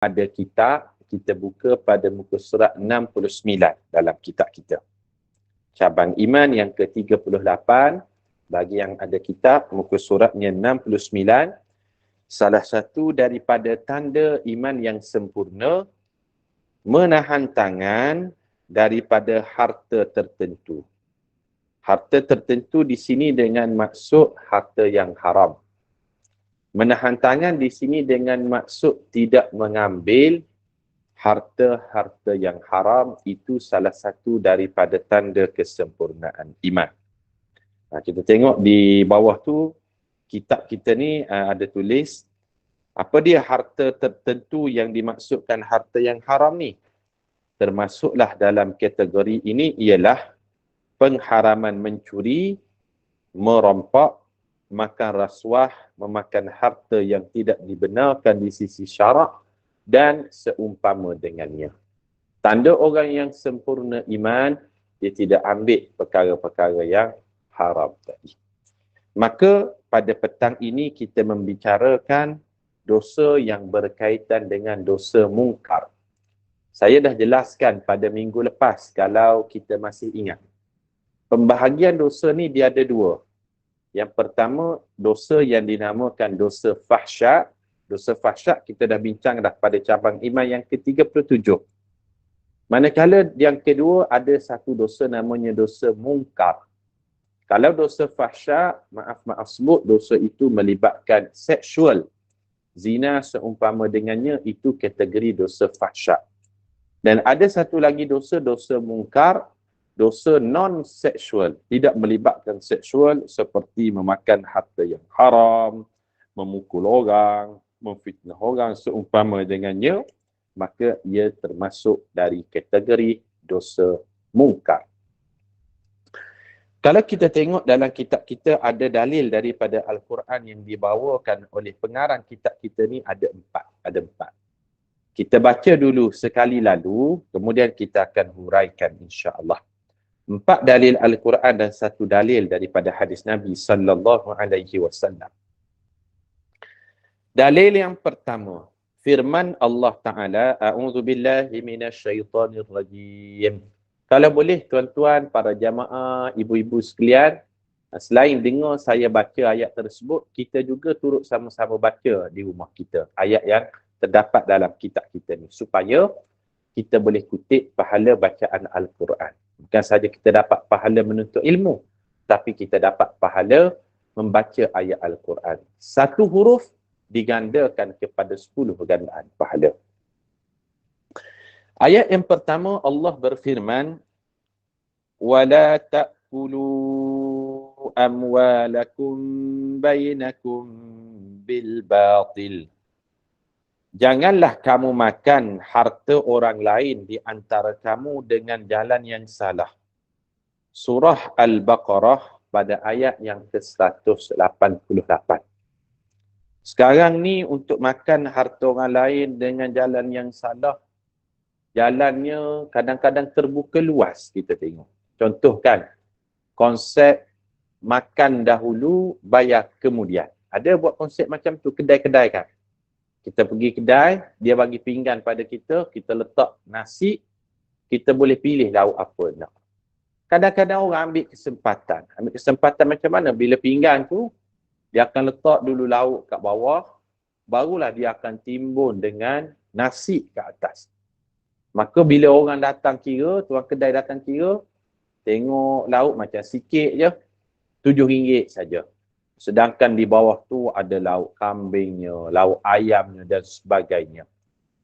ada kitab, kita buka pada muka surat 69 dalam kitab kita. Cabang iman yang ke-38, bagi yang ada kitab, muka suratnya 69, salah satu daripada tanda iman yang sempurna, menahan tangan daripada harta tertentu. Harta tertentu di sini dengan maksud harta yang haram. Menahan tangan di sini dengan maksud tidak mengambil harta-harta yang haram, itu salah satu daripada tanda kesempurnaan iman. Kita tengok di bawah tu, kitab kita ni ada tulis, apa dia harta tertentu yang dimaksudkan harta yang haram ni? Termasuklah dalam kategori ini ialah pengharaman mencuri, merompak, makan rasuah, memakan harta yang tidak dibenarkan di sisi syarak dan seumpama dengannya. Tanda orang yang sempurna iman, dia tidak ambil perkara-perkara yang haram tadi. Maka pada petang ini kita membicarakan dosa yang berkaitan dengan dosa mungkar. Saya dah jelaskan pada minggu lepas, kalau kita masih ingat. Pembahagian dosa ni dia ada dua. Yang pertama, dosa yang dinamakan dosa fahsyak. Dosa fahsyak kita dah bincang dah pada cabang iman yang ke-37. Manakala yang kedua, ada satu dosa namanya dosa mungkar. Kalau dosa fahsyak, maaf sebut, dosa itu melibatkan seksual. Zina seumpama dengannya, itu kategori dosa fahsyak. Dan ada satu lagi dosa mungkar, dosa non-seksual, tidak melibatkan seksual, seperti memakan harta yang haram, memukul orang, memfitnah orang seumpama dengannya, maka ia termasuk dari kategori dosa mungkar. Kalau kita tengok dalam kitab kita, ada dalil daripada Al-Quran yang dibawakan oleh pengarang kitab kita ni ada empat. Kita baca dulu sekali lalu, kemudian kita akan huraikan insya-Allah. 4 dalil Al-Quran dan 1 dalil daripada hadis Nabi sallallahu alaihi wasallam. Dalil yang pertama, firman Allah Ta'ala, a'udzubillahi minasyaitonirrajim. Kalau boleh tuan-tuan, para jamaah, ibu-ibu sekalian, selain dengar saya baca ayat tersebut, kita juga turut sama-sama baca di rumah kita ayat yang terdapat dalam kitab kita ni, supaya kita boleh kutip pahala bacaan Al-Quran. Bukan saja kita dapat pahala menuntut ilmu, tapi kita dapat pahala membaca ayat Al-Quran. Satu huruf digandakan kepada 10 gandaan pahala. Ayat yang pertama, Allah berfirman, وَلَا تَأْكُلُوا أَمْوَالَكُمْ بَيْنَكُمْ بِالْبَاطِلِ. Janganlah kamu makan harta orang lain di antara kamu dengan jalan yang salah. Surah Al-Baqarah pada ayat yang ke-188. Sekarang ni untuk makan harta orang lain dengan jalan yang salah, jalannya kadang-kadang terbuka luas kita tengok. Contoh kan, konsep makan dahulu, bayar kemudian. Ada buat konsep macam tu, kedai-kedai kan. Kita pergi kedai, dia bagi pinggan pada kita, kita letak nasi, kita boleh pilih lauk apa nak. Kadang-kadang orang ambil kesempatan. Ambil kesempatan macam mana? Bila pinggan tu, dia akan letak dulu lauk kat bawah, barulah dia akan timbun dengan nasi kat atas. Maka bila orang datang kira, tuan kedai datang kira, tengok lauk macam sikit je, RM7 saja. Sedangkan di bawah tu ada lauk kambingnya, lauk ayamnya dan sebagainya.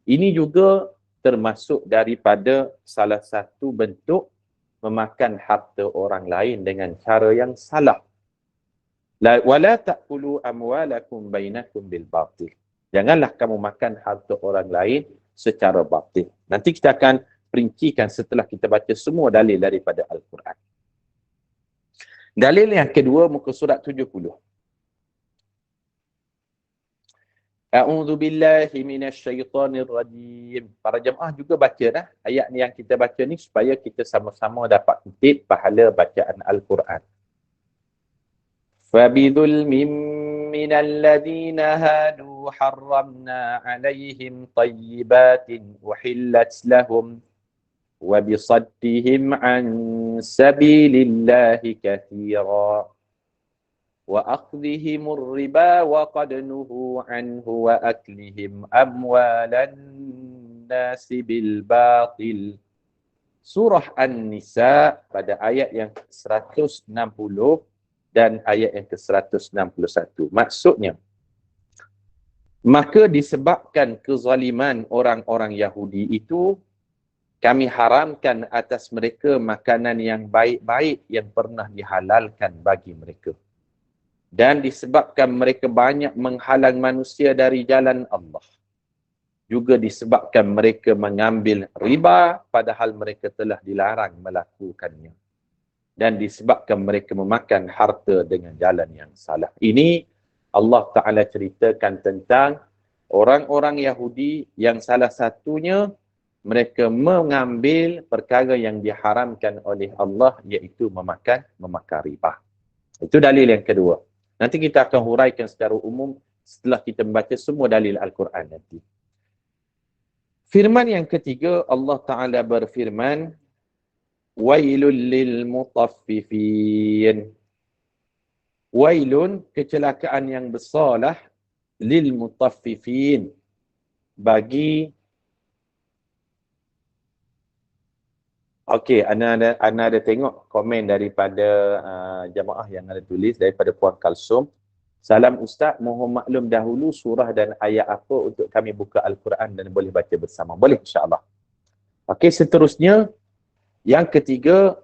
Ini juga termasuk daripada salah satu bentuk memakan harta orang lain dengan cara yang salah. Wala ta'kulu amwalakum bainakum bil batil. Janganlah kamu makan harta orang lain secara batil. Nanti kita akan perincikan setelah kita baca semua dalil daripada Al-Quran. Dalil yang kedua, muka surat 70. A'udzu billahi minasyaitonir rajim. Para jemaah juga baca dah ayat ni yang kita baca ni, supaya kita sama-sama dapat kutip pahala bacaan Al-Quran. Fabidhulmim ومن الذين هادوا حرمنا عليهم طيبات أحلت لهم وبصدهم عن سبيل الله كثيرا وأخذهم الربا وقد نهوا عنه وأكلهم أموال الناس بالباطل. Surah An-Nisa pada ayat yang ke-160 dan ayat yang ke-161. Maksudnya, maka disebabkan kezaliman orang-orang Yahudi itu, kami haramkan atas mereka makanan yang baik-baik yang pernah dihalalkan bagi mereka. Dan disebabkan mereka banyak menghalang manusia dari jalan Allah. Juga disebabkan mereka mengambil riba padahal mereka telah dilarang melakukannya. Dan disebabkan mereka memakan harta dengan jalan yang salah. Ini Allah Ta'ala ceritakan tentang orang-orang Yahudi yang salah satunya mereka mengambil perkara yang diharamkan oleh Allah, iaitu memakan riba. Itu dalil yang kedua. Nanti kita akan huraikan secara umum setelah kita membaca semua dalil Al-Quran nanti. Firman yang ketiga, Allah Ta'ala berfirman, Wailul lil mutaffifin. Wailun, kecelakaan yang besarlah, lil mutaffifin, bagi okey, ana ada tengok komen daripada jamaah yang ada tulis daripada Puan Kalsum. Salam Ustaz, mohon maklum dahulu surah dan ayat apa untuk kami buka Al-Quran dan boleh baca bersama. Boleh insya-Allah. Okey, seterusnya yang ketiga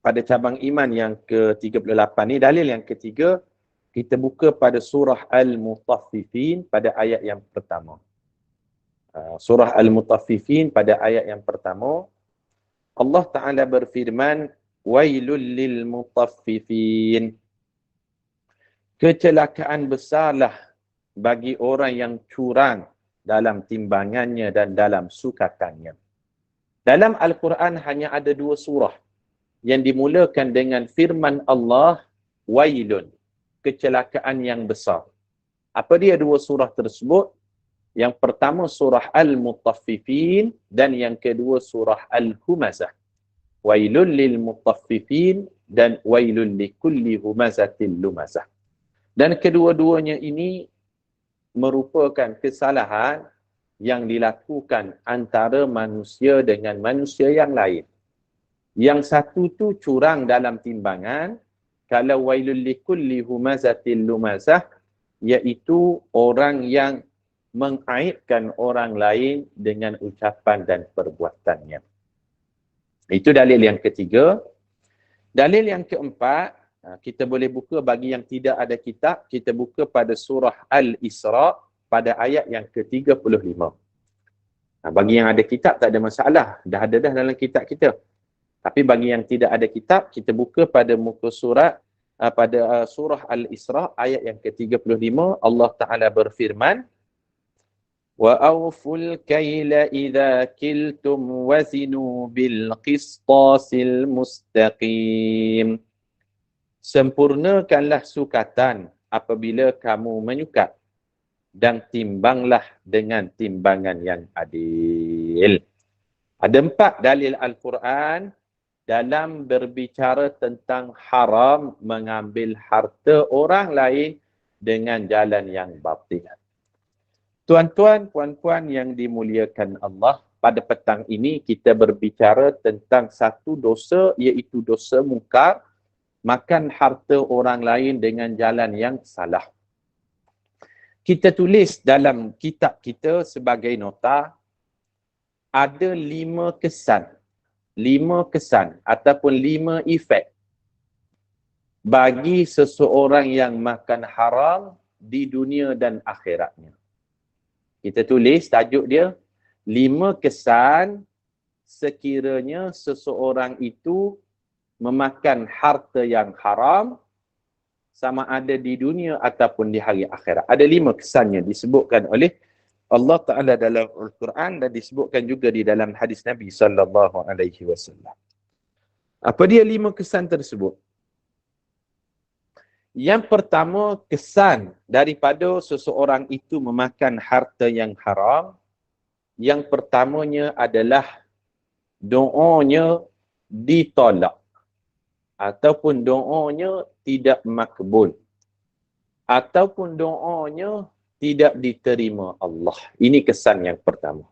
pada cabang iman yang ke-38 ni, dalil yang ketiga, kita buka pada surah Al-Mutaffifin pada ayat yang pertama. Surah Al-Mutaffifin pada ayat yang pertama, Allah Ta'ala berfirman, Wailul lil mutaffifin. Kecelakaan besarlah bagi orang yang curang dalam timbangannya dan dalam sukatannya. Dalam Al-Quran hanya ada 2 surah yang dimulakan dengan firman Allah, Wailun, kecelakaan yang besar. Apa dia 2 surah tersebut? Yang pertama surah Al-Mutaffifin dan yang kedua surah Al-Humazah. Wailul lil mutaffifin dan wailul likulli humazatil lumazah. Dan kedua-duanya ini merupakan kesalahan yang dilakukan antara manusia dengan manusia yang lain. Yang satu tu curang dalam timbangan, kalau wailul likulli humazatil lumazah, iaitu orang yang mengaibkan orang lain dengan ucapan dan perbuatannya. Itu dalil yang ketiga. Dalil yang keempat, kita boleh buka bagi yang tidak ada kitab, kita buka pada surah Al-Isra pada ayat yang ke-35. Bagi yang ada kitab tak ada masalah, dah ada dalam kitab kita. Tapi bagi yang tidak ada kitab, kita buka pada muka surat, pada surah Al-Isra ayat yang ke-35, Allah Ta'ala berfirman, وَأَوْفُوا الْكَيْلَ إِذَا كِلْتُمْ وَزِنُوا بِالْقِسْطَاسِ الْمُسْتَقِيمِ. Sempurnakanlah sukatan apabila kamu menyukat, dan timbanglah dengan timbangan yang adil. Ada 4 dalil Al-Quran dalam berbicara tentang haram mengambil harta orang lain dengan jalan yang batil. Tuan-tuan, puan-puan yang dimuliakan Allah, pada petang ini kita berbicara tentang satu dosa, iaitu dosa mungkar, makan harta orang lain dengan jalan yang salah. Kita tulis dalam kitab kita sebagai nota, ada 5 kesan. 5 kesan ataupun 5 efek bagi seseorang yang makan haram di dunia dan akhiratnya. Kita tulis tajuk dia, 5 kesan sekiranya seseorang itu memakan harta yang haram, sama ada di dunia ataupun di hari akhirat. Ada 5 kesannya disebutkan oleh Allah Ta'ala dalam Al-Quran dan disebutkan juga di dalam hadis Nabi SAW. Apa dia 5 kesan tersebut? Yang pertama, kesan daripada seseorang itu memakan harta yang haram. Yang pertamanya adalah doanya ditolak. Ataupun doanya tidak makbul. Ataupun doanya tidak diterima Allah. Ini kesan yang pertama.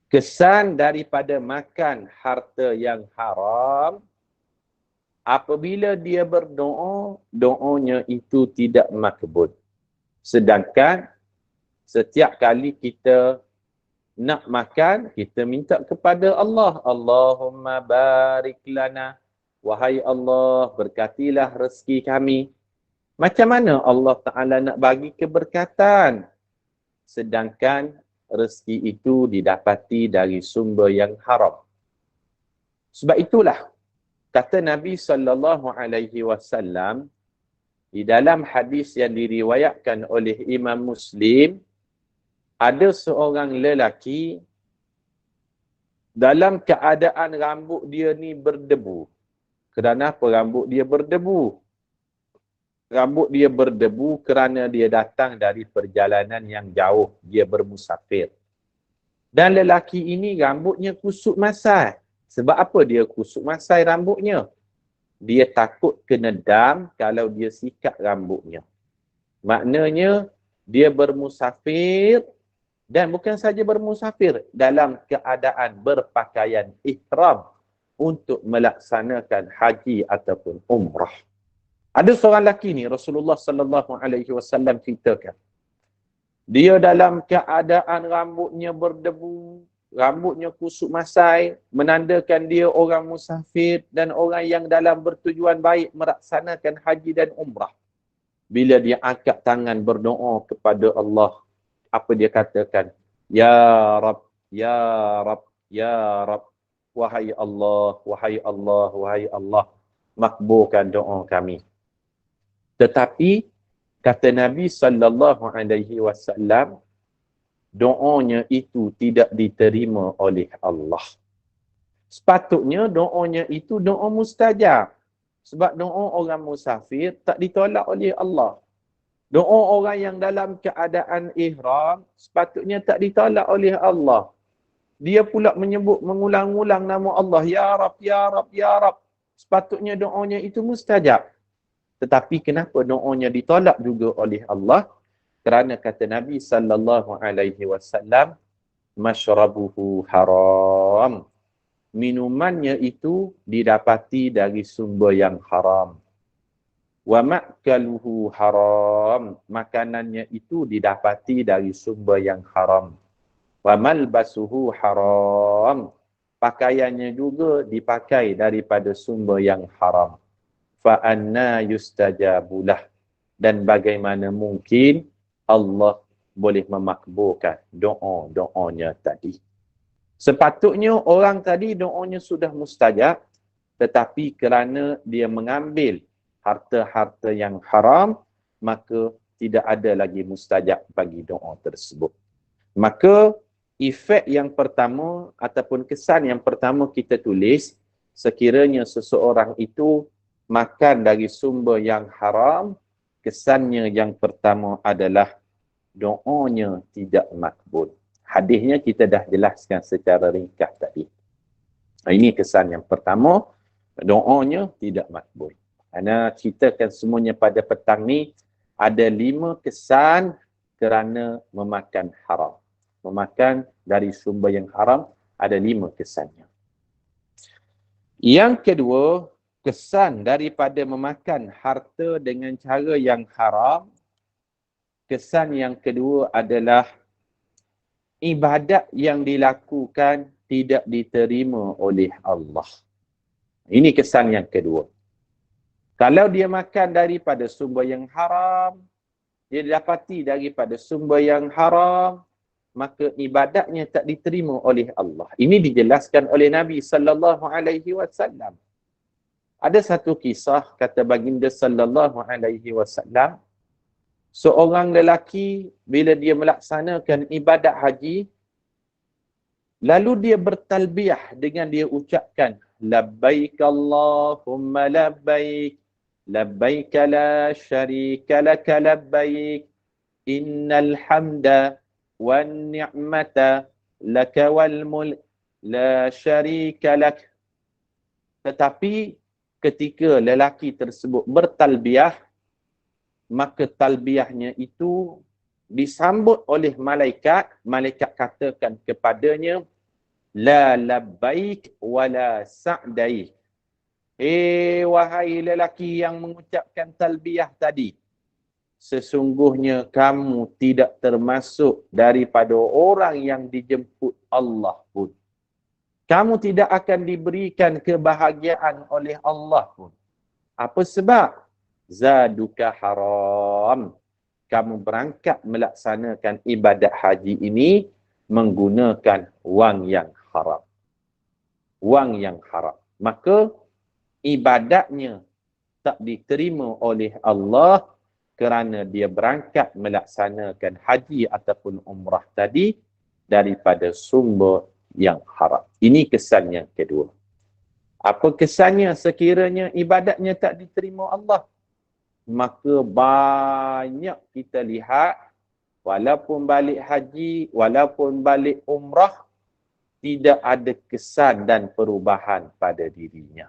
Kesan daripada makan harta yang haram, apabila dia berdoa, doanya itu tidak makbul. Sedangkan setiap kali kita nak makan, kita minta kepada Allah. Allahumma barik lana. Wahai Allah, berkatilah rezeki kami. Macam mana Allah Ta'ala nak bagi keberkatan? Sedangkan rezeki itu didapati dari sumber yang haram. Sebab itulah kata Nabi SAW di dalam hadis yang diriwayatkan oleh Imam Muslim, ada seorang lelaki dalam keadaan rambut dia ni berdebu. Kenapa rambut dia berdebu? Rambut dia berdebu kerana dia datang dari perjalanan yang jauh. Dia bermusafir. Dan lelaki ini rambutnya kusut masai. Sebab apa dia kusut masai rambutnya? Dia takut kena dam kalau dia sikat rambutnya. Maknanya dia bermusafir dan bukan saja bermusafir, dalam keadaan berpakaian ihram untuk melaksanakan haji ataupun umrah. Ada seorang lelaki ni Rasulullah sallallahu alaihi wasallam ceritakan. Dia dalam keadaan rambutnya berdebu, rambutnya kusut masai, menandakan dia orang musafir dan orang yang dalam bertujuan baik melaksanakan haji dan umrah. Bila dia angkat tangan berdoa kepada Allah, apa dia katakan? Ya Rab, Ya Rab, Ya Rab. Wahai Allah, wahai Allah, wahai Allah. Makbulkan doa kami. Tetapi kata Nabi SAW, doanya itu tidak diterima oleh Allah. Sepatutnya doanya itu doa mustajab. Sebab doa orang musafir tak ditolak oleh Allah. Doa orang yang dalam keadaan ihram sepatutnya tak ditolak oleh Allah. Dia pula menyebut mengulang-ulang nama Allah. Ya Rab, Ya Rab, Ya Rab. Sepatutnya doanya itu mustajab. Tetapi kenapa doanya ditolak juga oleh Allah? Kerana kata Nabi SAW, masyrabuhu haram. Minumannya itu didapati dari sumber yang haram. Wa ma'kaluhu haram. Makanannya itu didapati dari sumber yang haram. Wa malbasuhu haram. Pakaiannya juga dipakai daripada sumber yang haram. Fa anna yustajabulah. Dan bagaimana mungkin Allah boleh memakbulkan doa-doanya tadi. Sepatutnya orang tadi doanya sudah mustajab, tetapi kerana dia mengambil harta-harta yang haram, maka tidak ada lagi mustajab bagi doa tersebut. Maka efek yang pertama ataupun kesan yang pertama kita tulis, sekiranya seseorang itu makan dari sumber yang haram, kesannya yang pertama adalah doanya tidak makbul. Hadisnya kita dah jelaskan secara ringkas tadi. Ini kesan yang pertama, doanya tidak makbul. Ana ceritakan semuanya pada petang ni, ada 5 kesan kerana memakan haram. Memakan dari sumber yang haram, ada 5 kesannya. Yang kedua, kesan daripada memakan harta dengan cara yang haram, kesan yang kedua adalah ibadat yang dilakukan tidak diterima oleh Allah. Ini kesan yang kedua. Kalau dia makan daripada sumber yang haram, dia dapati daripada sumber yang haram, maka ibadatnya tak diterima oleh Allah. Ini dijelaskan oleh Nabi SAW. Ada satu kisah, kata baginda SAW, seorang lelaki bila dia melaksanakan ibadat haji, lalu dia bertalbiyah dengan dia ucapkan labbaik Allahumma labbaik, labbaik la syarika laka labbaik, innal hamda wan ni'mata laka wal mulk la syarika lak. Tetapi ketika lelaki tersebut bertalbiyah, maka talbiyahnya itu disambut oleh malaikat. Malaikat katakan kepadanya, la labbaik wala sa'daik. Wahai lelaki yang mengucapkan talbiyah tadi, sesungguhnya kamu tidak termasuk daripada orang yang dijemput Allah pun. Kamu tidak akan diberikan kebahagiaan oleh Allah pun. Apa sebab? Zaduka haram. Kamu berangkat melaksanakan ibadat haji ini menggunakan wang yang haram. Wang yang haram. Maka ibadatnya tak diterima oleh Allah kerana dia berangkat melaksanakan haji ataupun umrah tadi daripada sumber yang haram. Ini kesan yang kedua. Apa kesannya sekiranya ibadatnya tak diterima Allah? Maka banyak kita lihat, walaupun balik haji, walaupun balik umrah, tidak ada kesan dan perubahan pada dirinya.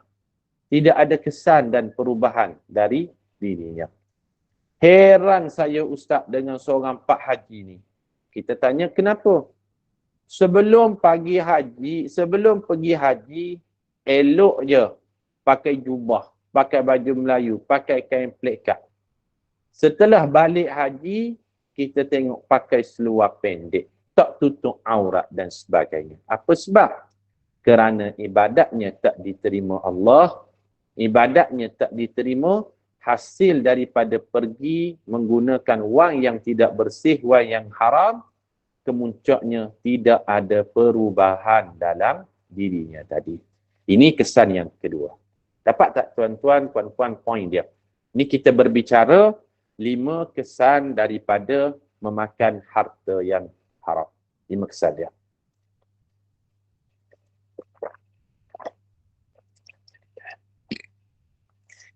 Tidak ada kesan dan perubahan dari dirinya. Heran saya Ustaz dengan seorang pak haji ni. Kita tanya kenapa? Sebelum pergi haji, elok je pakai jubah, pakai baju Melayu, pakai kain plekat. Setelah balik haji, kita tengok pakai seluar pendek, tak tutup aurat dan sebagainya. Apa sebab? Kerana ibadatnya tak diterima Allah, ibadatnya tak diterima hasil daripada pergi menggunakan wang yang tidak bersih, wang yang haram, kemuncaknya tidak ada perubahan dalam dirinya tadi. Ini kesan yang kedua. Dapat tak tuan-tuan, puan-puan poin dia? Ini kita berbicara 5 kesan daripada memakan harta yang haram. 5 kesan dia.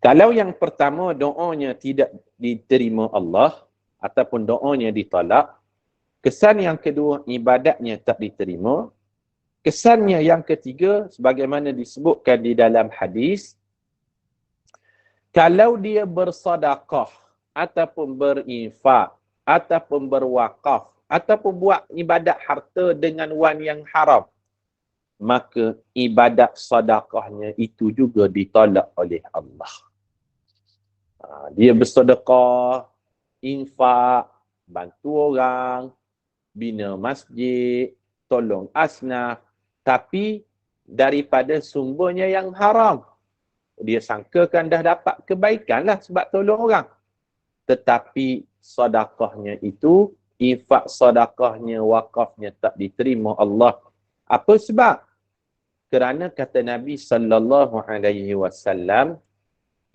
Kalau yang pertama doanya tidak diterima Allah ataupun doanya ditolak, kesan yang kedua ibadatnya tak diterima, kesannya yang ketiga sebagaimana disebutkan di dalam hadis, kalau dia bersedekah ataupun berinfak ataupun berwakaf ataupun buat ibadat harta dengan wang yang haram, maka ibadat sedekahnya itu juga ditolak oleh Allah. Dia bersedekah, infak, bantu orang, bina masjid, tolong asnaf, tapi daripada sumbernya yang haram. Dia sangkakan dah dapat kebaikan lah sebab tolong orang. Tetapi sedekahnya itu, infak sedekahnya, wakafnya tak diterima Allah. Apa sebab? Kerana kata Nabi SAW,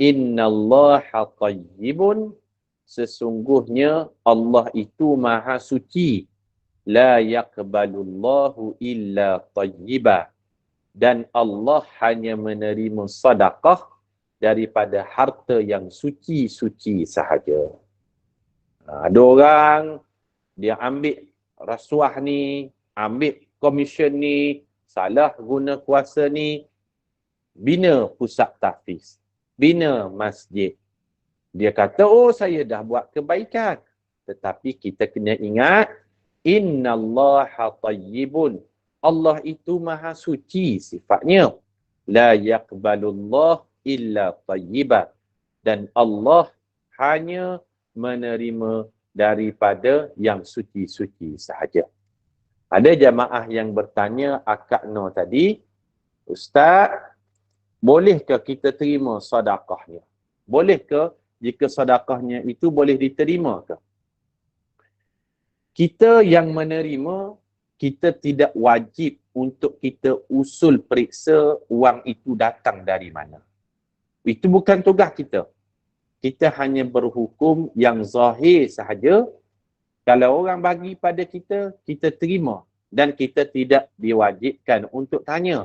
innallaha tayyibun, sesungguhnya Allah itu maha suci, la yaqbalullahu illa tayyiba, dan Allah hanya menerima sedekah daripada harta yang suci-suci sahaja. Ada orang dia ambil rasuah ni, ambil komisen ni, salah guna kuasa ni, bina pusat tahfiz, bina masjid. Dia kata, oh saya dah buat kebaikan. Tetapi kita kena ingat, innallaha tayyibun. Allah itu maha suci sifatnya. La yaqbalullah illa tayyiba. Dan Allah hanya menerima daripada yang suci-suci sahaja. Ada jamaah yang bertanya akak Nur tadi, Ustaz, bolehkah kita terima sedekahnya? Bolehkah jika sedekahnya itu boleh diterima ke? Kita yang menerima, kita tidak wajib untuk kita usul periksa wang itu datang dari mana. Itu bukan tugas kita. Kita hanya berhukum yang zahir sahaja. Kalau orang bagi pada kita, kita terima. Dan kita tidak diwajibkan untuk tanya,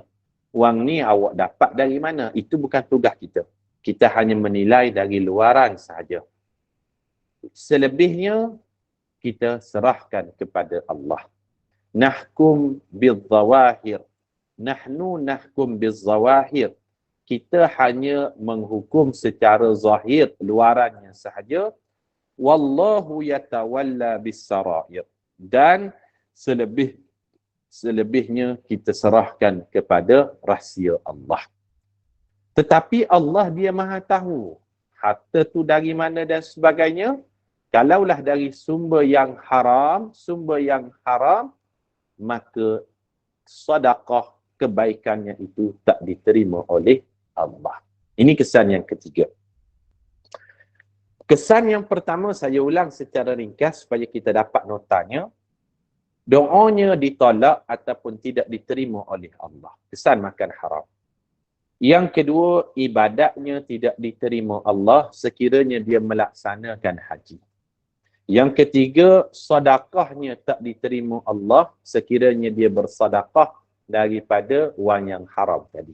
wang ni awak dapat dari mana? Itu bukan tugas kita. Kita hanya menilai dari luaran sahaja. Selebihnya, kita serahkan kepada Allah. Nahkum bil-zawahir. Nahnu nahkum bil-zawahir. Kita hanya menghukum secara zahir, luarannya sahaja. Wallahu yatawalla bis-sarair. Dan selebihnya kita serahkan kepada rahsia Allah. Tetapi Allah dia maha tahu. Harta tu dari mana dan sebagainya. Kalaulah dari sumber yang haram, maka sedekah kebaikannya itu tak diterima oleh Allah. Ini kesan yang ketiga. Kesan yang pertama saya ulang secara ringkas supaya kita dapat notanya. Doanya ditolak ataupun tidak diterima oleh Allah. Kesan makan haram. Yang kedua, ibadatnya tidak diterima Allah sekiranya dia melaksanakan haji. Yang ketiga, sedekahnya tak diterima Allah sekiranya dia bersedekah daripada wang yang haram tadi.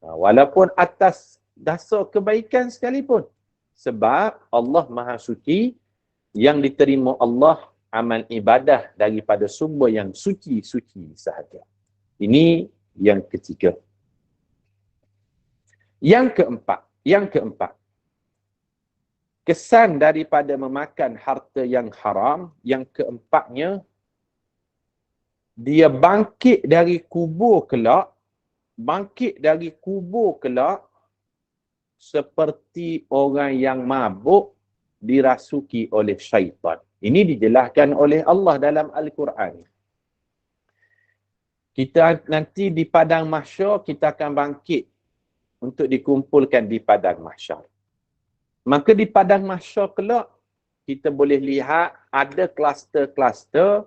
Walaupun atas dasar kebaikan sekalipun. Sebab Allah Maha Suci, yang diterima Allah amal ibadah daripada sumber yang suci-suci sahaja. Ini yang ketiga. Yang keempat. Kesan daripada memakan harta yang haram, yang keempatnya, dia bangkit dari kubur kelak, seperti orang yang mabuk dirasuki oleh syaitan. Ini dijelaskan oleh Allah dalam Al-Quran. Kita nanti di padang mahsyar, kita akan bangkit untuk dikumpulkan di padang mahsyar. Maka di padang mahsyar kelak, kita boleh lihat ada kluster-kluster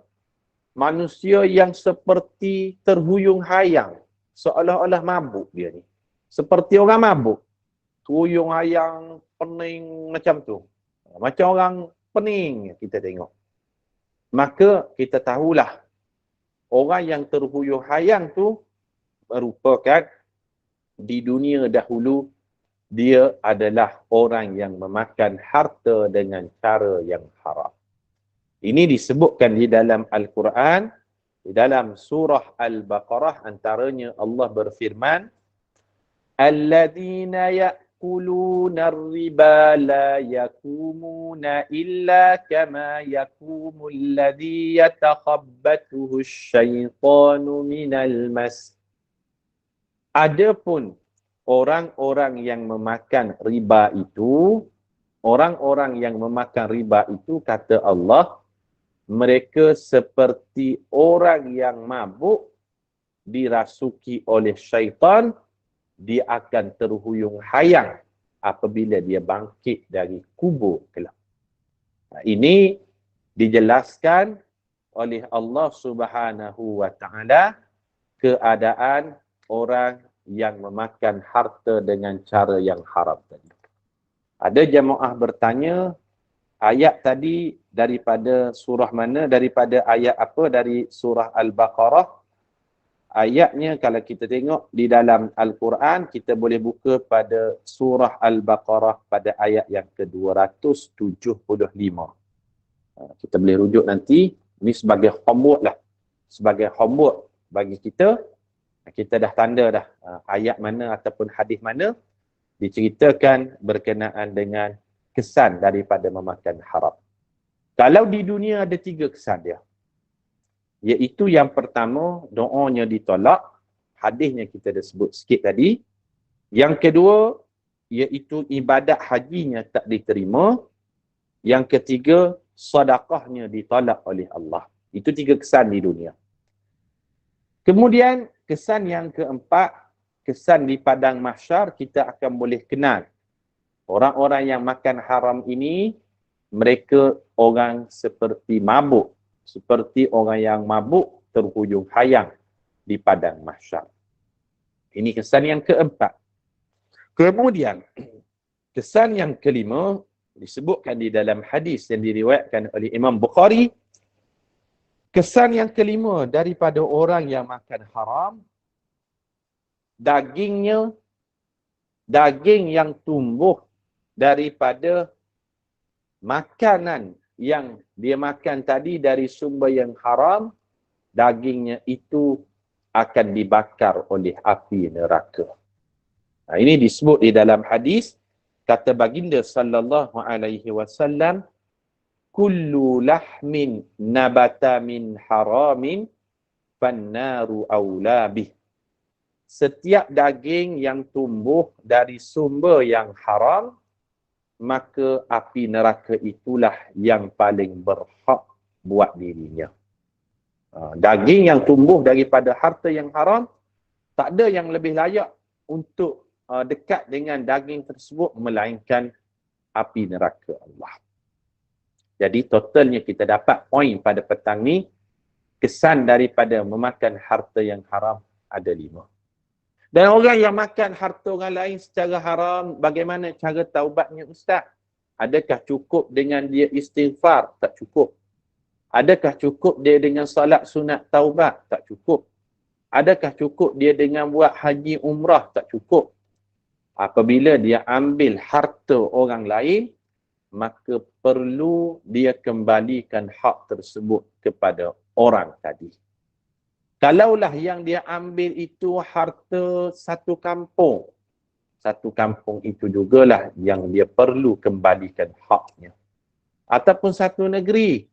manusia yang seperti terhuyung hayang. Seolah-olah mabuk dia ni. Seperti orang mabuk. Terhuyung hayang, pening macam tu. Macam orang pening kita tengok. Maka kita tahulah, orang yang terhuyung hayang tu merupakan di dunia dahulu, dia adalah orang yang memakan harta dengan cara yang haram. Ini disebutkan di dalam Al-Quran, di dalam surah Al-Baqarah, antaranya Allah berfirman, Alladzina ya'kuluna ar-riba la yakumuna illa kama yakumul ladzi yatakhabbatuhu asyaitanu minal mas. Adapun orang-orang yang memakan riba itu, kata Allah, mereka seperti orang yang mabuk dirasuki oleh syaitan, dia akan terhuyung hayang apabila dia bangkit dari kubur kelak. Ini dijelaskan oleh Allah Subhanahu wa taala keadaan orang yang memakan harta dengan cara yang haram tadi. Ada jemaah bertanya, ayat tadi daripada surah mana? Daripada ayat apa? Dari surah Al-Baqarah. Ayatnya kalau kita tengok di dalam Al-Quran, kita boleh buka pada surah Al-Baqarah pada ayat yang ke-275. Kita boleh rujuk nanti. Ini sebagai homework lah. Sebagai homework bagi kita. Kita dah tanda dah ayat mana ataupun hadis mana diceritakan berkenaan dengan kesan daripada memakan haram. Kalau di dunia ada 3 kesan dia. Iaitu yang pertama, doanya ditolak. Hadisnya kita dah sebut sikit tadi. Yang kedua, iaitu ibadat hajinya tak diterima. Yang ketiga, sedekahnya ditolak oleh Allah. Itu 3 kesan di dunia. Kemudian, kesan yang keempat, kesan di padang mahsyar, kita akan boleh kenal. Orang-orang yang makan haram ini, mereka orang seperti mabuk. Seperti orang yang mabuk terhuyung hayang di padang mahsyar. Ini kesan yang keempat. Kemudian, kesan yang kelima, disebutkan di dalam hadis yang diriwayatkan oleh Imam Bukhari. Kesan yang kelima daripada orang yang makan haram, dagingnya daging yang tumbuh daripada makanan yang dia makan tadi dari sumber yang haram, dagingnya itu akan dibakar oleh api neraka. Nah, ini disebut di dalam hadis, kata baginda sallallahu alaihi wasallam, kullu lahmin nabata min haramin fannaru aula bih. Setiap daging yang tumbuh dari sumber yang haram, maka api neraka itulah yang paling berhak buat dirinya. Daging yang tumbuh daripada harta yang haram, tak ada yang lebih layak untuk dekat dengan daging tersebut melainkan api neraka Allah. Jadi totalnya kita dapat poin pada petang ni, kesan daripada memakan harta yang haram ada 5. Dan orang yang makan harta orang lain secara haram, bagaimana cara taubatnya Ustaz? Adakah cukup dengan dia istighfar? Tak cukup. Adakah cukup dia dengan salat sunat taubat? Tak cukup. Adakah cukup dia dengan buat haji umrah? Tak cukup. Apabila dia ambil harta orang lain, maka perlu dia kembalikan hak tersebut kepada orang tadi. Kalaulah yang dia ambil itu harta satu kampung itu jugalah yang dia perlu kembalikan haknya. Ataupun satu negeri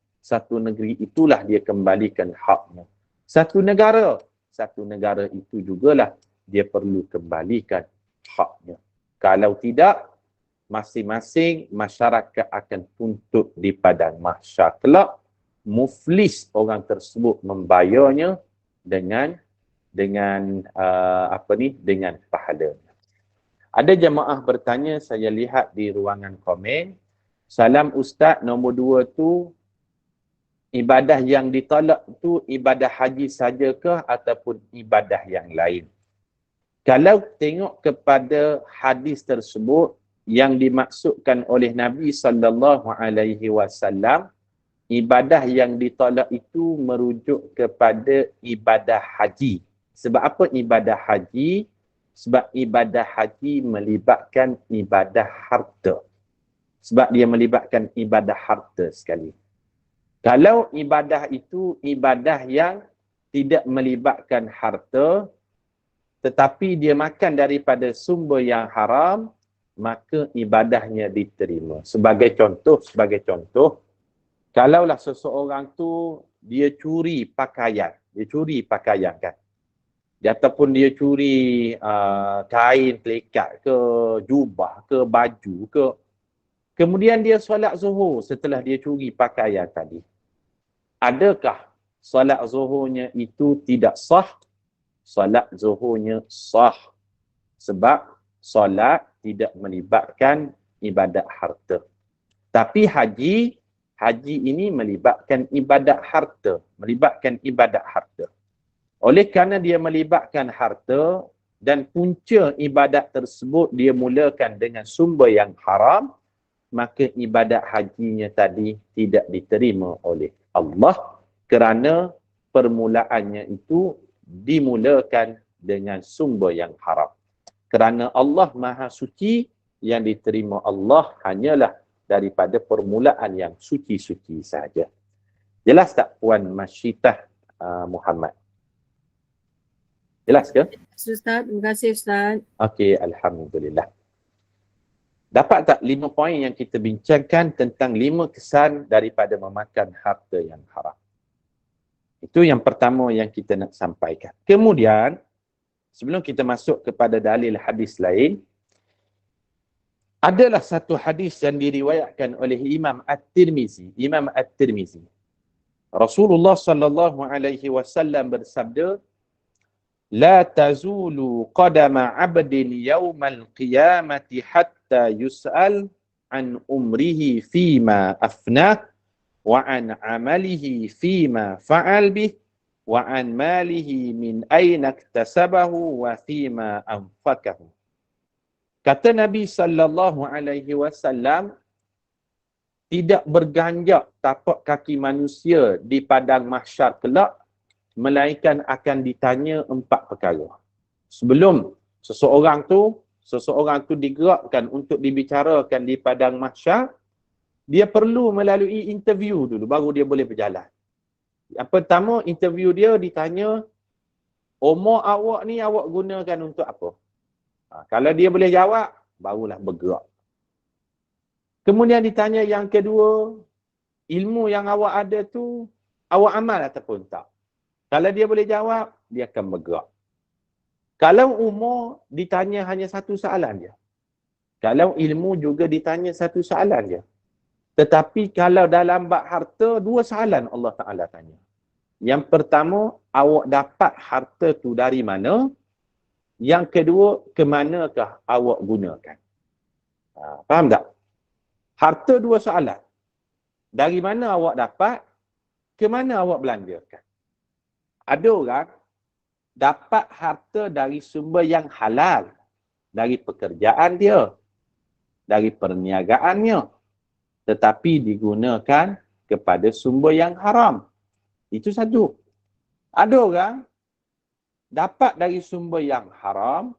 itulah dia kembalikan haknya. Satu negara itu jugalah dia perlu kembalikan haknya. Kalau tidak, masing-masing masyarakat akan tuntut di padang mahsyar kelak, muflis orang tersebut membayarnya dengan pahalanya. Ada jemaah bertanya, saya lihat di ruangan komen, salam Ustaz, nombor 2 tu ibadah yang ditolak tu ibadah haji sajakah ataupun ibadah yang lain? Kalau tengok kepada hadis tersebut, yang dimaksudkan oleh Nabi sallallahu alaihi wasallam, ibadah yang ditolak itu merujuk kepada ibadah haji. Sebab apa ibadah haji? Sebab ibadah haji melibatkan ibadah harta. Sebab dia melibatkan ibadah harta sekali. Kalau ibadah itu ibadah yang tidak melibatkan harta, tetapi dia makan daripada sumber yang haram, maka ibadahnya diterima. Sebagai contoh, kalaulah seseorang tu dia curi pakaian kan. Ataupun dia curi kain pelikat ke, jubah ke, baju ke. Kemudian dia solat zuhur setelah dia curi pakaian tadi. Adakah solat zuhurnya itu tidak sah? Solat zuhurnya sah. Sebab solat tidak melibatkan ibadat harta. Tapi haji ini melibatkan ibadat harta. Oleh kerana dia melibatkan harta dan punca ibadat tersebut dia mulakan dengan sumber yang haram, maka ibadat hajinya tadi tidak diterima oleh Allah kerana permulaannya itu dimulakan dengan sumber yang haram. Kerana Allah Maha Suci, yang diterima Allah hanyalah daripada permulaan yang suci-suci saja. Jelas tak Puan Masyitah Muhammad? Jelas ke? Ustaz, terima kasih Ustaz. Okey, alhamdulillah. Dapat tak 5 poin yang kita bincangkan tentang 5 kesan daripada memakan harta yang haram? Itu yang pertama yang kita nak sampaikan. Kemudian, sebelum kita masuk kepada dalil hadis lain, adalah satu hadis yang diriwayatkan oleh Imam At-Tirmizi. Rasulullah sallallahu alaihi wasallam bersabda, "La tazulu qadama 'abdin yawmal qiyamati hatta yus'al an umrihi fima afnah wa an 'amalihi fima fa'al bih wa an malihi min aina iktasabahu wa fima anfaqahu." Kata Nabi sallallahu alaihi wasallam, tidak berganjak tapak kaki manusia di padang mahsyar kelak melainkan akan ditanya 4 perkara. Sebelum seseorang tu seseorang tu digerakkan untuk dibicarakan di padang mahsyar, dia perlu melalui interview dulu, baru dia boleh berjalan. Yang pertama, interview dia ditanya, umur awak ni awak gunakan untuk apa? Kalau dia boleh jawab, barulah bergerak. Kemudian ditanya yang kedua, ilmu yang awak ada tu, awak amal ataupun tak? Kalau dia boleh jawab, dia akan bergerak. Kalau umur, ditanya hanya satu soalan je. Kalau ilmu juga ditanya satu soalan je. Tetapi kalau dalam bab harta, dua soalan Allah Ta'ala tanya. Yang pertama, awak dapat harta tu dari mana? Yang kedua, ke manakah awak gunakan? Faham tak? Harta dua soalan. Dari mana awak dapat? Ke mana awak belanjakan? Ada orang dapat harta dari sumber yang halal. Dari pekerjaan dia. Dari perniagaannya. Tetapi digunakan kepada sumber yang haram. Itu satu. Ada orang dapat dari sumber yang haram,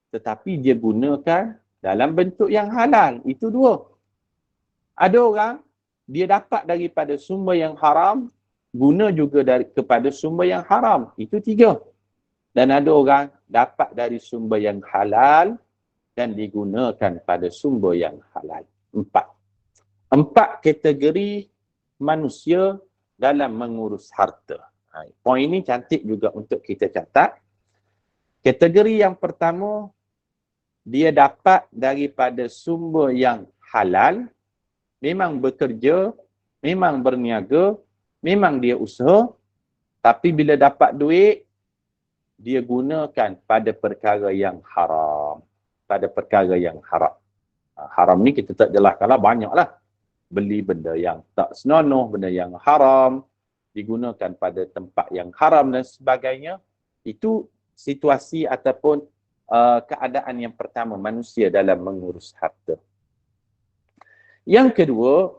tetapi dia gunakan dalam bentuk yang halal. Itu dua. Ada orang, dia dapat daripada sumber yang haram, guna juga kepada sumber yang haram. Itu tiga. Dan ada orang dapat dari sumber yang halal dan digunakan pada sumber yang halal. Empat kategori manusia dalam mengurus harta. Poin ini cantik juga untuk kita catat. Kategori yang pertama, dia dapat daripada sumber yang halal, memang bekerja, memang berniaga, memang dia usaha, tapi bila dapat duit, dia gunakan pada perkara yang haram. Pada perkara yang haram. Haram ni kita tak jelaskanlah, banyaklah. Beli benda yang tak senonoh, benda yang haram, digunakan pada tempat yang haram dan sebagainya. Itu situasi ataupun keadaan yang pertama manusia dalam mengurus harta. Yang kedua,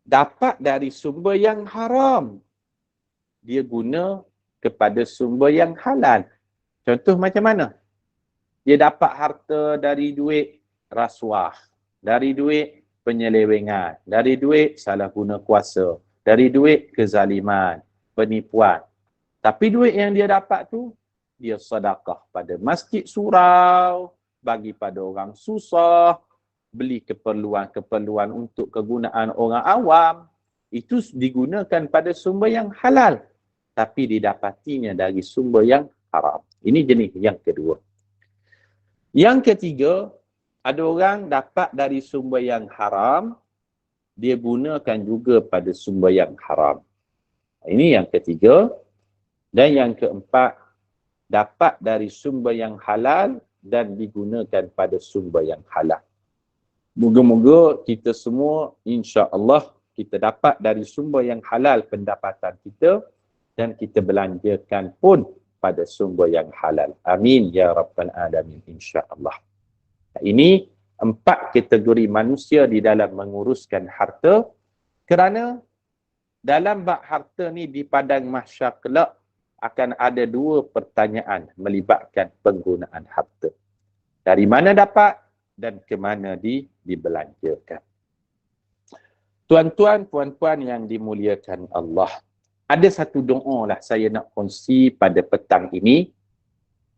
dapat dari sumber yang haram. Dia guna kepada sumber yang halal. Contoh macam mana? Dia dapat harta dari duit rasuah, dari duit penyelewengan, dari duit salah guna kuasa, dari duit kezaliman, penipuan. Tapi duit yang dia dapat tu, dia sedekah pada masjid surau, bagi pada orang susah, beli keperluan-keperluan untuk kegunaan orang awam. Itu digunakan pada sumber yang halal, tapi didapatinya dari sumber yang haram. Ini jenis yang kedua. Yang ketiga, ada orang dapat dari sumber yang haram, dia gunakan juga pada sumber yang haram. Ini yang ketiga. Dan yang keempat, dapat dari sumber yang halal dan digunakan pada sumber yang halal. Moga-moga kita semua, insya-Allah, kita dapat dari sumber yang halal pendapatan kita dan kita belanjakan pun pada sumber yang halal. Amin ya rabbal alamin, insya-Allah. Ini 4 kategori manusia di dalam menguruskan harta, kerana dalam bab harta ni di padang mahsyar kelak akan ada 2 pertanyaan melibatkan penggunaan harta. Dari mana dapat dan ke mana dibelanjakan. Tuan-tuan, puan-puan yang dimuliakan Allah, ada satu doa lah saya nak kongsi pada petang ini,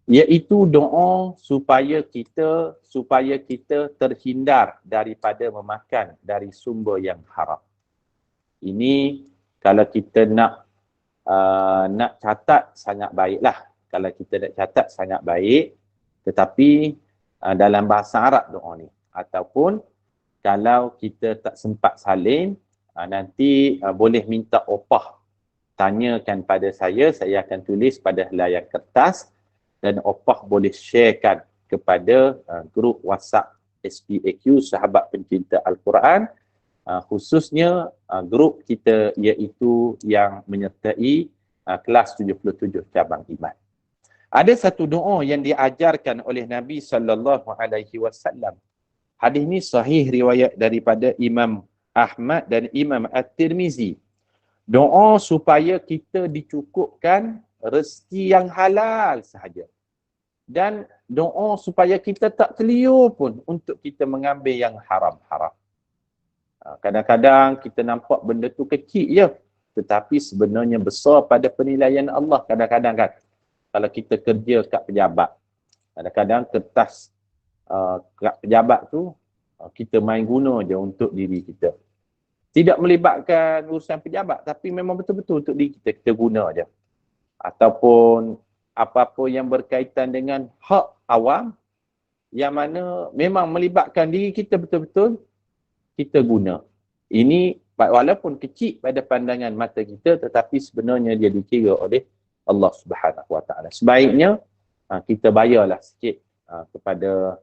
iaitu doa supaya kita terhindar daripada memakan dari sumber yang haram. Ini kalau kita nak catat sangat baiklah. Kalau kita nak catat sangat baik, tetapi dalam bahasa Arab doa ni, ataupun kalau kita tak sempat salin, nanti boleh minta opah, tanyakan pada saya akan tulis pada helaian kertas. Dan opah boleh sharekan kepada grup WhatsApp SPAQ, Sahabat Pencinta Al-Quran, khususnya grup kita iaitu yang menyertai kelas 77 cabang iman. Ada satu doa yang diajarkan oleh Nabi SAW. Hadis ini sahih riwayat daripada Imam Ahmad dan Imam At-Tirmizi. Doa supaya kita dicukupkan rezeki yang halal sahaja. dan doa supaya kita tak terliur pun untuk kita mengambil yang haram-haram. Kadang-kadang kita nampak benda tu kecil je, tetapi sebenarnya besar pada penilaian Allah. Kadang-kadang kan, kalau kita kerja kat pejabat, kadang-kadang kertas kat pejabat tu, kita main guna je untuk diri kita. Tidak melibatkan urusan pejabat, tapi memang betul-betul untuk diri kita, kita guna je. Ataupun apa-apa yang berkaitan dengan hak awam, yang mana memang melibatkan diri kita betul-betul, kita guna. Ini walaupun kecil pada pandangan mata kita, tetapi sebenarnya dia dikira oleh Allah Subhanahu Wa Taala. Sebaiknya kita bayarlah sikit kepada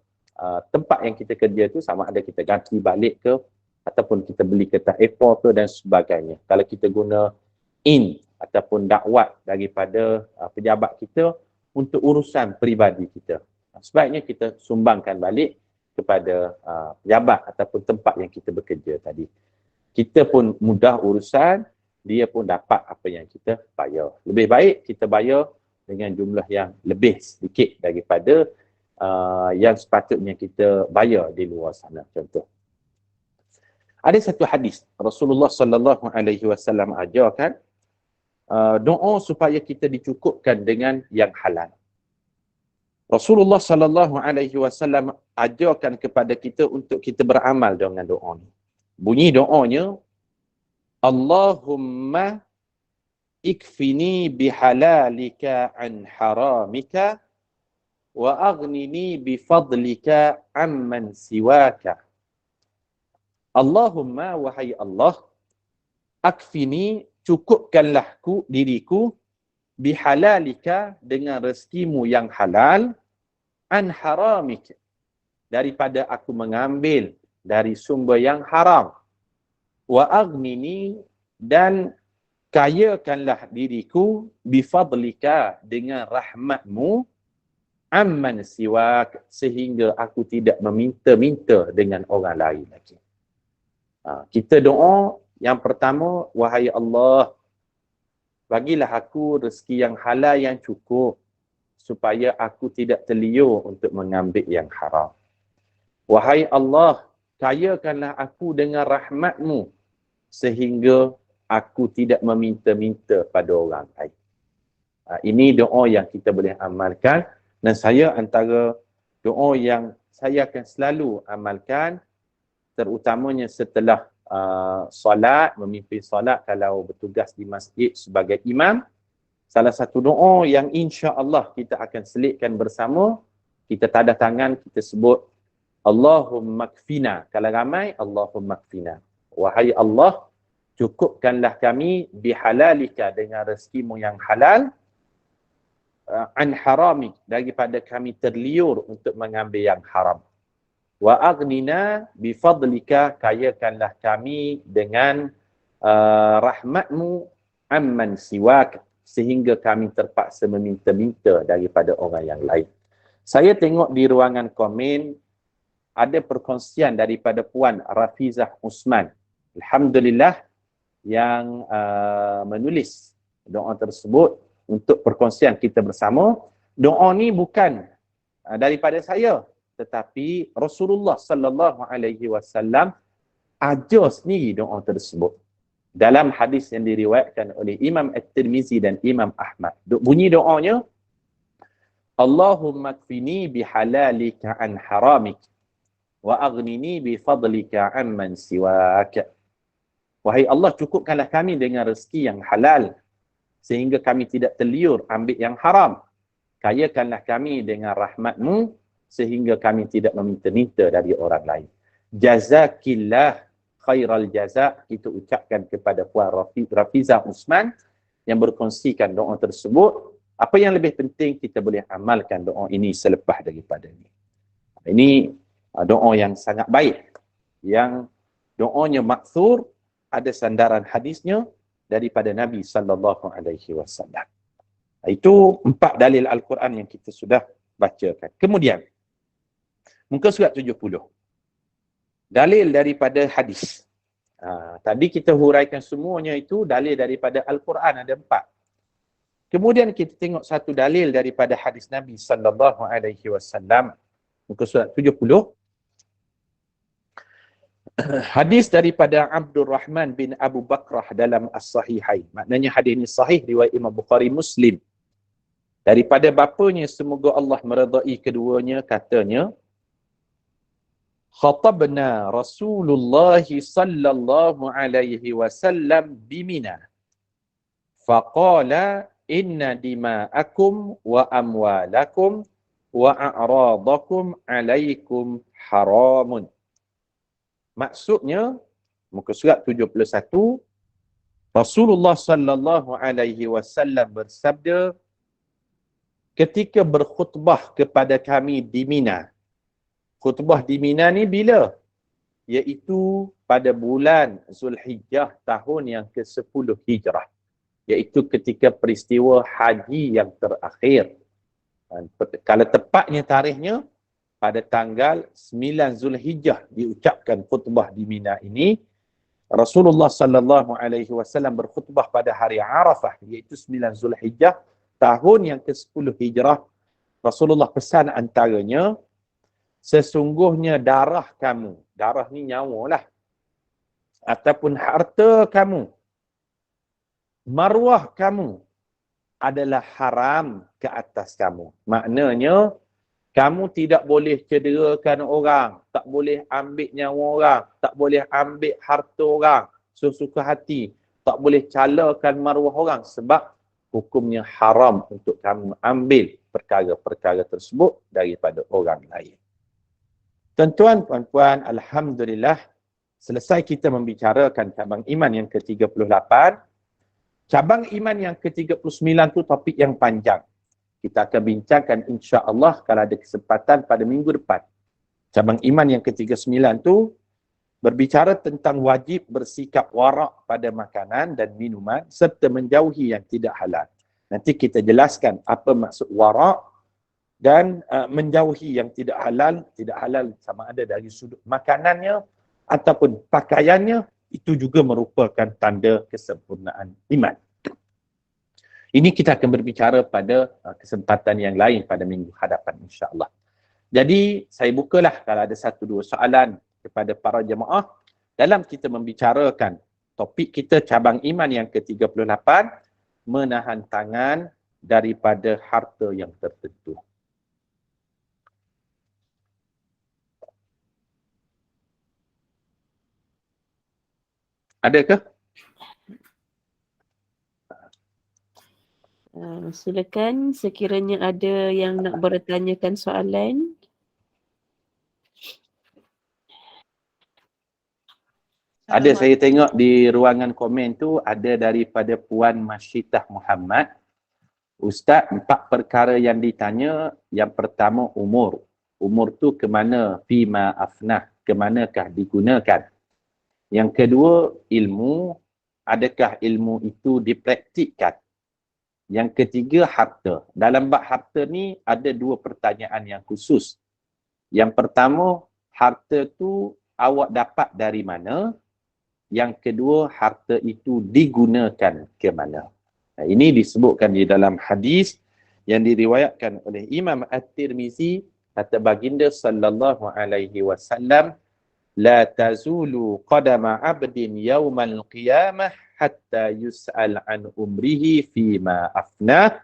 tempat yang kita kerja tu, sama ada kita ganti balik ke, ataupun kita beli kertas A4 ke dan sebagainya. Kalau kita guna ataupun dakwat daripada pejabat kita untuk urusan peribadi kita, sebaiknya kita sumbangkan balik kepada pejabat ataupun tempat yang kita bekerja tadi. Kita pun mudah urusan, dia pun dapat apa yang kita bayar. Lebih baik kita bayar dengan jumlah yang lebih sedikit daripada yang sepatutnya kita bayar di luar sana. Contoh, ada satu hadis Rasulullah sallallahu alaihi wasallam ajarkan doa supaya kita dicukupkan dengan yang halal. Rasulullah sallallahu alaihi wasallam ajarkan kepada kita untuk kita beramal dengan doa ni. Bunyi doanya, Allahumma ikfini bihalalika an haramika wa aghnini bifadlika amman siwaka. Allahumma, wahai Allah, akfini, cukupkanlah diriku bihalalika, dengan rezekimu yang halal, an haramik, daripada aku mengambil dari sumber yang haram, wa aghnini, dan kayakanlah diriku bifadlika, dengan rahmatmu, amman siwak, sehingga aku tidak meminta-minta dengan orang lain lagi. Kita doa yang pertama, wahai Allah, bagilah aku rezeki yang halal yang cukup, supaya aku tidak terliur untuk mengambil yang haram. Wahai Allah, kayakanlah aku dengan rahmatmu, sehingga aku tidak meminta-minta pada orang lain. Ini doa yang kita boleh amalkan, dan saya antara doa yang saya akan selalu amalkan, terutamanya setelah solat, memimpin solat kalau bertugas di masjid sebagai imam. Salah satu doa yang insya-Allah kita akan selitkan bersama, kita tanda tangan, kita sebut Allahumma kfina. Kalau ramai, Allahumma kfina. Wahai Allah, cukupkanlah kami bihalalika, dengan rezekimu yang halal, an haramik, daripada kami terliur untuk mengambil yang haram. Wa aghnina bifadlika, kayakanlah kami dengan rahmatmu, amman siwak, sehingga kami terpaksa meminta-minta daripada orang yang lain. Saya tengok di ruangan komen ada perkongsian daripada Puan Rafizah Usman, alhamdulillah, yang menulis doa tersebut untuk perkongsian kita bersama. Doa ni bukan daripada saya, tetapi Rasulullah sallallahu alaihi wasallam ajar sendiri doa tersebut dalam hadis yang diriwayatkan oleh Imam At-Tirmizi dan Imam Ahmad. Bunyi doanya, Allahumma kfini bihalalika an haramik wa aghnini bifadlika amman siwak. Wahai Allah, cukupkanlah kami dengan rezeki yang halal, sehingga kami tidak terliur ambil yang haram. Kayakanlah kami dengan rahmatmu, sehingga kami tidak meminta-minta dari orang lain. Jazakillah khairal jazak, kita ucapkan kepada Puan Rafizah Usman yang berkongsikan doa tersebut. Apa yang lebih penting, kita boleh amalkan doa ini selepas daripada ini. Ini doa yang sangat baik, yang doanya maksur, ada sandaran hadisnya daripada Nabi sallallahu alaihi wasallam. Itu 4 dalil Al-Quran yang kita sudah bacakan. Kemudian muka surat 70. Dalil daripada hadis. Tadi kita huraikan semuanya itu dalil daripada Al-Quran, ada 4. Kemudian kita tengok satu dalil daripada hadis Nabi sallallahu alaihi wasallam, muka surat 70. Hadis daripada Abdul Rahman bin Abu Bakrah dalam As-Sahihain. Maknanya hadis ini sahih riwayat Imam Bukhari Muslim. Daripada bapanya, semoga Allah meredai keduanya, katanya, khatabna Rasulullah sallallahu alaihi wasallam bimina. Faqala inna dima'akum wa amwalakum wa a'radakum alaikum haramun. Maksudnya, muka surat 71, Rasulullah sallallahu alaihi wasallam bersabda ketika berkhutbah kepada kami di Mina. Khutbah di Mina ni bila? Iaitu pada bulan Zulhijjah tahun yang ke-10 Hijrah. Iaitu ketika peristiwa haji yang terakhir. Kalau tepatnya tarikhnya, pada tanggal 9 Zulhijjah diucapkan khutbah di Mina ini. Rasulullah sallallahu alaihi wasallam berkhutbah pada hari Arafah, iaitu 9 Zulhijjah tahun yang ke-10 Hijrah. Rasulullah pesan antaranya, sesungguhnya darah kamu, darah ni nyawa lah, ataupun harta kamu, maruah kamu adalah haram ke atas kamu. Maknanya, kamu tidak boleh cederakan orang, tak boleh ambil nyawa orang, tak boleh ambil harta orang sesuka hati, tak boleh calakan maruah orang, sebab hukumnya haram untuk kamu ambil perkara-perkara tersebut daripada orang lain. Tuan-tuan, puan-puan, alhamdulillah, selesai kita membicarakan cabang iman yang ke-38. Cabang iman yang ke-39 tu topik yang panjang. Kita akan bincangkan insya-Allah kalau ada kesempatan pada minggu depan. Cabang iman yang ke-39 tu berbicara tentang wajib bersikap warak pada makanan dan minuman serta menjauhi yang tidak halal. Nanti kita jelaskan apa maksud warak dan menjauhi yang tidak halal sama ada dari sudut makanannya ataupun pakaiannya, itu juga merupakan tanda kesempurnaan iman. Ini kita akan berbicara pada kesempatan yang lain pada minggu hadapan insya-Allah. Jadi saya bukalah kalau ada satu dua soalan kepada para jemaah dalam kita membicarakan topik kita cabang iman yang ke-38, menahan tangan daripada harta yang tertentu. Adakah? Silakan sekiranya ada yang nak bertanyakan soalan. Ada, saya tengok di ruangan komen tu ada daripada Puan Masyitah Muhammad. Ustaz, 4 perkara yang ditanya. Yang pertama umur. Umur tu ke mana? Fima afnah. Ke manakah digunakan? Yang kedua ilmu. Adakah ilmu itu dipraktikkan? Yang ketiga harta. Dalam bab harta ni ada 2 pertanyaan yang khusus. Yang pertama, harta tu awak dapat dari mana? Yang kedua, harta itu digunakan ke mana? Nah, ini disebutkan di dalam hadis yang diriwayatkan oleh Imam At-Tirmizi, kata baginda sallallahu alaihi wasallam, la tazulu qadama 'abdin yaumal qiyamah hatta yus'al an umrihi fima afnah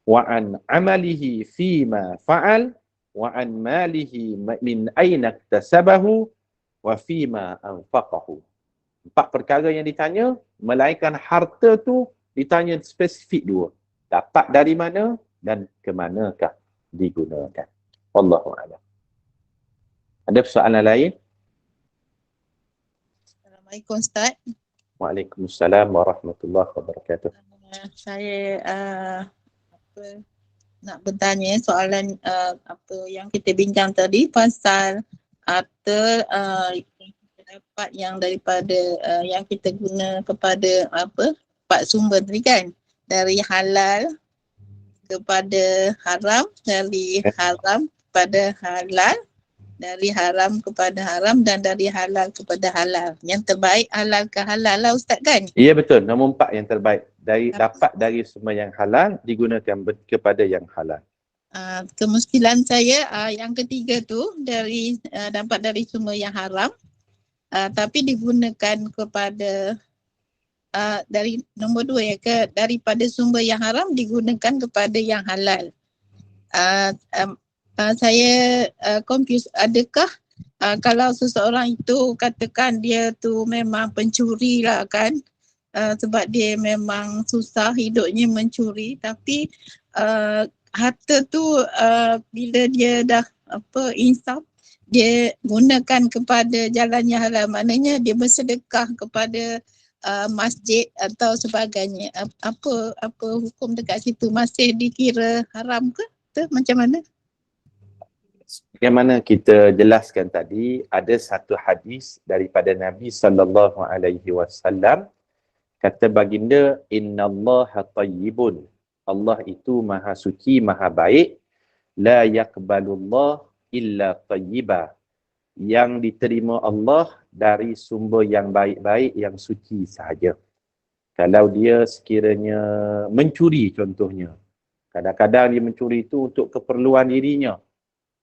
wa an amalihi fima fa'al wa an malihi min aina iktasabahu wa fima anfaqahu. 4 perkara yang ditanya, melainkan harta tu ditanya spesifik 2. Dapat dari mana dan ke manakah digunakan. Wallahu a'lam. Ada persoalan lain? Assalamualaikum Ustaz. Waalaikumsalam warahmatullahi wabarakatuh. Saya nak bertanya soalan apa yang kita bincang tadi pasal harta dapat yang daripada yang kita guna kepada apa 4 sumber tadi kan, dari halal kepada haram, dari haram kepada halal, dari haram kepada haram dan dari halal kepada halal. Yang terbaik halal ke halal lah Ustaz kan? Ya betul, nombor 4 yang terbaik. Dapat dari semua yang halal digunakan kepada yang halal. Kemuskilan saya yang ketiga tu dapat dari semua yang haram, tapi digunakan kepada dari nombor 2 daripada sumber yang haram digunakan kepada yang halal. Saya confuse, adakah kalau seseorang itu katakan dia tu memang pencuri lah kan, sebab dia memang susah hidupnya mencuri, tapi harta tu bila dia dah insaf, dia gunakan kepada jalan yang halal, maknanya dia bersedekah kepada masjid atau sebagainya. Apa hukum dekat situ, masih dikira haram ke? Macam mana? Bagaimana kita jelaskan tadi, ada satu hadis daripada Nabi SAW, kata baginda, innallaha tayyibun, Allah itu maha suci, maha baik, la yaqbalullah illa tayyiba, yang diterima Allah dari sumber yang baik-baik, yang suci sahaja. Kalau dia sekiranya mencuri contohnya, kadang-kadang dia mencuri itu untuk keperluan dirinya,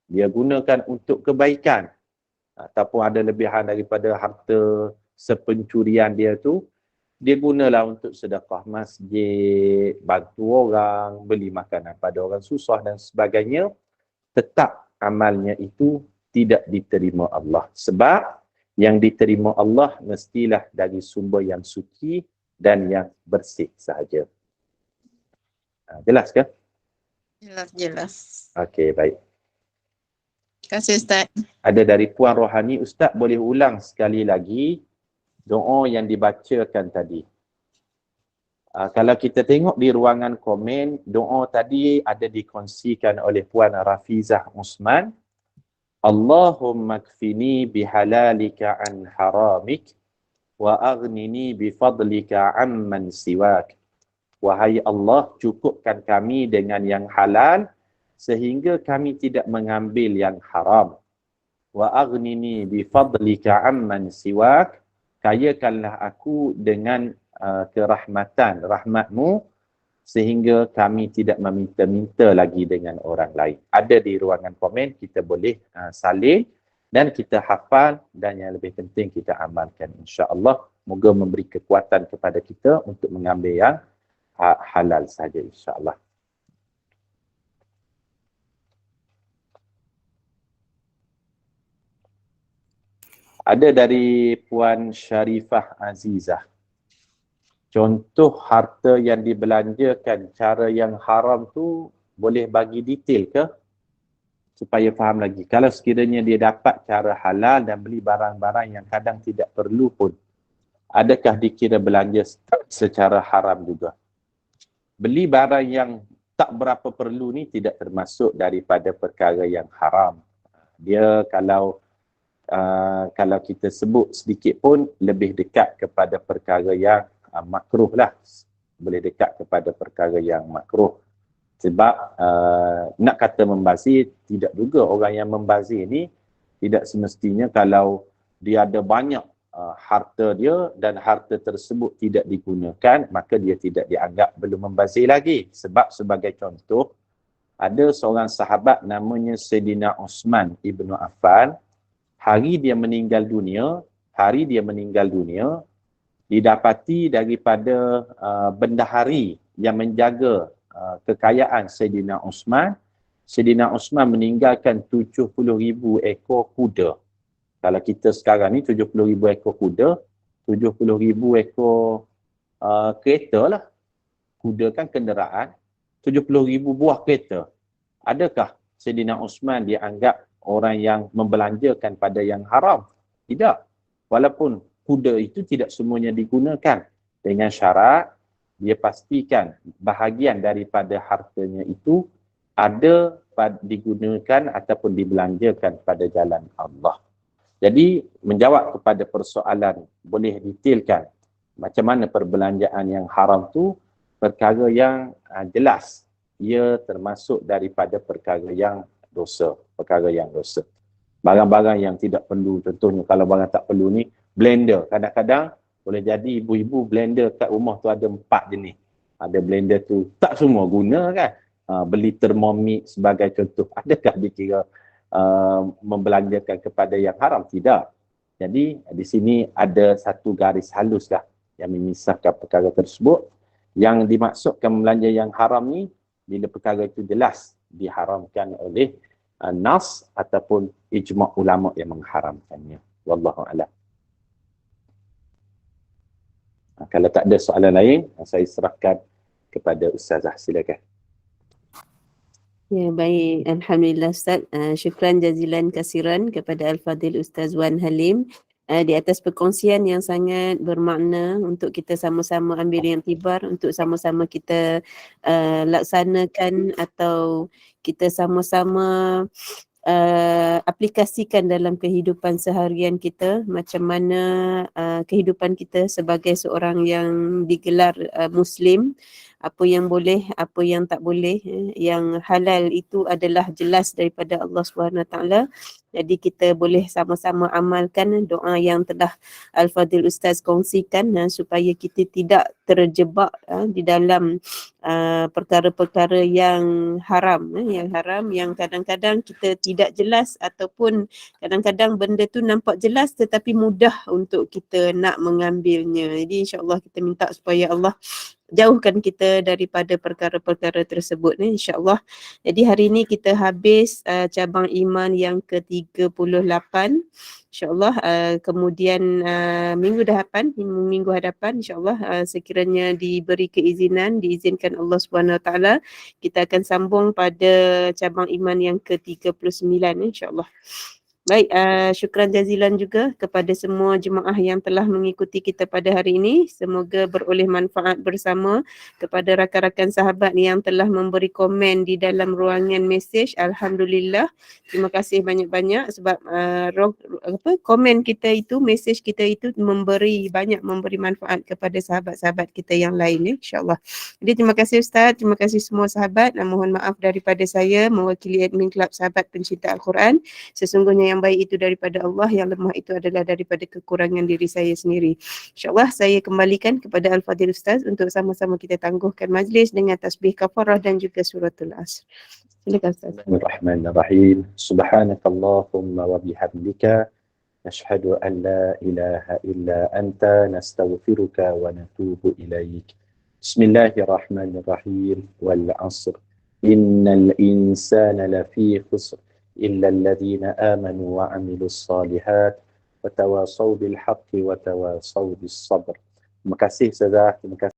dia gunakan untuk kebaikan, ataupun ada lebihan daripada harta sepencurian dia tu, dia gunalah untuk sedekah masjid, bantu orang, beli makanan pada orang susah dan sebagainya, tetap amalnya itu tidak diterima Allah. Sebab yang diterima Allah mestilah dari sumber yang suci dan yang bersih sahaja. Jelas ke? Jelas. Okey, baik. Terima kasih Ustaz. Ada dari Puan Rohani, Ustaz boleh ulang sekali lagi doa yang dibacakan tadi. Kalau kita tengok di ruangan komen, doa tadi ada dikongsikan oleh Puan Rafizah Usman. Allahumma kfini bihalalika an haramik wa aghnini bifadlika amman siwak. Wahai Allah, cukupkan kami dengan yang halal sehingga kami tidak mengambil yang haram. Wa aghnini bifadlika amman siwak, kayakanlah aku dengan kerahmatan, rahmatmu, sehingga kami tidak meminta-minta lagi dengan orang lain. Ada di ruangan komen, kita boleh salin dan kita hafal, dan yang lebih penting kita amalkan, insya-Allah. Moga memberi kekuatan kepada kita untuk mengambil yang halal saja, insya-Allah. Ada dari Puan Syarifah Azizah. Contoh harta yang dibelanjakan cara yang haram tu boleh bagi detail ke? Supaya faham lagi. Kalau sekiranya dia dapat cara halal dan beli barang-barang yang kadang tidak perlu pun, adakah dikira belanja secara haram juga? Beli barang yang tak berapa perlu ni tidak termasuk daripada perkara yang haram. Dia kalau kita sebut sedikit pun lebih dekat kepada perkara yang makruh lah. Boleh dekat kepada perkara yang makruh. Sebab nak kata membazir, tidak juga. Orang yang membazir ni tidak semestinya kalau dia ada banyak harta dia dan harta tersebut tidak digunakan, maka dia tidak dianggap belum membazir lagi. Sebab sebagai contoh, ada seorang sahabat namanya Sayyidina Uthman ibnu Affan. Hari dia meninggal dunia, didapati daripada bendahari yang menjaga kekayaan Sayyidina Uthman. Sayyidina Uthman meninggalkan 70,000 ekor kuda. Kalau kita sekarang ni 70,000 ekor kuda, 70,000 ekor kereta lah. Kuda kan kenderaan, 70,000 buah kereta. Adakah Sayyidina Uthman dianggap orang yang membelanjakan pada yang haram? Tidak. Walaupun kuda itu tidak semuanya digunakan, dengan syarat dia pastikan bahagian daripada hartanya itu ada digunakan ataupun dibelanjakan pada jalan Allah. Jadi menjawab kepada persoalan, boleh detailkan macam mana perbelanjaan yang haram tu, perkara yang ia termasuk daripada perkara yang dosa. barang-barang yang tidak perlu. Contohnya kalau barang tak perlu ni, blender. Kadang-kadang boleh jadi ibu-ibu blender kat rumah tu ada 4 jenis. Ada blender tu tak semua guna kan. Beli Thermomix sebagai contoh. Adakah dikira membelanjakan kepada yang haram? Tidak. Jadi di sini ada satu garis halus lah yang memisahkan perkara tersebut. Yang dimaksudkan belanja yang haram ni bila perkara itu jelas diharamkan oleh nas ataupun ijma' ulama yang mengharamkannya. Wallahu a'lam. Kalau tak ada soalan lain, saya serahkan kepada Ustazah. Silakan. Ya, baik. Alhamdulillah Ustaz. Syukran jazilan kasiran kepada Al-Fadhil Ustaz Wan Halim di atas perkongsian yang sangat bermakna untuk kita sama-sama ambil yang tibar, untuk sama-sama kita laksanakan atau kita sama-sama aplikasikan dalam kehidupan seharian kita, macam mana kehidupan kita sebagai seorang yang digelar Muslim, apa yang boleh, apa yang tak boleh, yang halal itu adalah jelas daripada Allah SWT. Jadi kita boleh sama-sama amalkan doa yang telah Al-Fadhil Ustaz kongsikan supaya kita tidak terjebak di dalam perkara-perkara yang haram, yang kadang-kadang kita tidak jelas ataupun kadang-kadang benda tu nampak jelas tetapi mudah untuk kita nak mengambilnya. Jadi insya-Allah kita minta supaya Allah jauhkan kita daripada perkara-perkara tersebut ni, insya-Allah. Jadi hari ini kita habis cabang iman yang ke-38, insya-Allah. Kemudian minggu hadapan insya-Allah sekiranya diberi keizinan, diizinkan Allah SWT, kita akan sambung pada cabang iman yang ke-39 insya-Allah. Baik, syukran jazilan juga kepada semua jemaah yang telah mengikuti kita pada hari ini. Semoga beroleh manfaat bersama. Kepada rakan-rakan sahabat yang telah memberi komen di dalam ruangan mesej, alhamdulillah. Terima kasih banyak-banyak sebab komen kita itu, mesej kita itu memberi manfaat kepada sahabat-sahabat kita yang lain, insya-Allah. Jadi terima kasih Ustaz, terima kasih semua sahabat. Mohon maaf daripada saya mewakili admin Kelab Sahabat Pencinta Al-Quran. Sesungguhnya yang baik itu daripada Allah, yang lemah itu adalah daripada kekurangan diri saya sendiri. InsyaAllah saya kembalikan kepada Al-Fadhil Ustaz untuk sama-sama kita tangguhkan majlis dengan tasbih kafarah dan juga suratul Asr. Silakan Ustaz. Bismillahirrahmanirrahim. Subhanakallahumma wa bihamdika nashhadu an la ilaha illa anta nastaghfiruka wa natubu ilaik. Bismillahirrahmanirrahim. Wal 'asr. Innal insana lafi khusr إلا الذين آمنوا وعملوا الصالحات وتواصوا بالحق وتواصوا بالصبر. Terima kasih Ustazah. Terima kasih.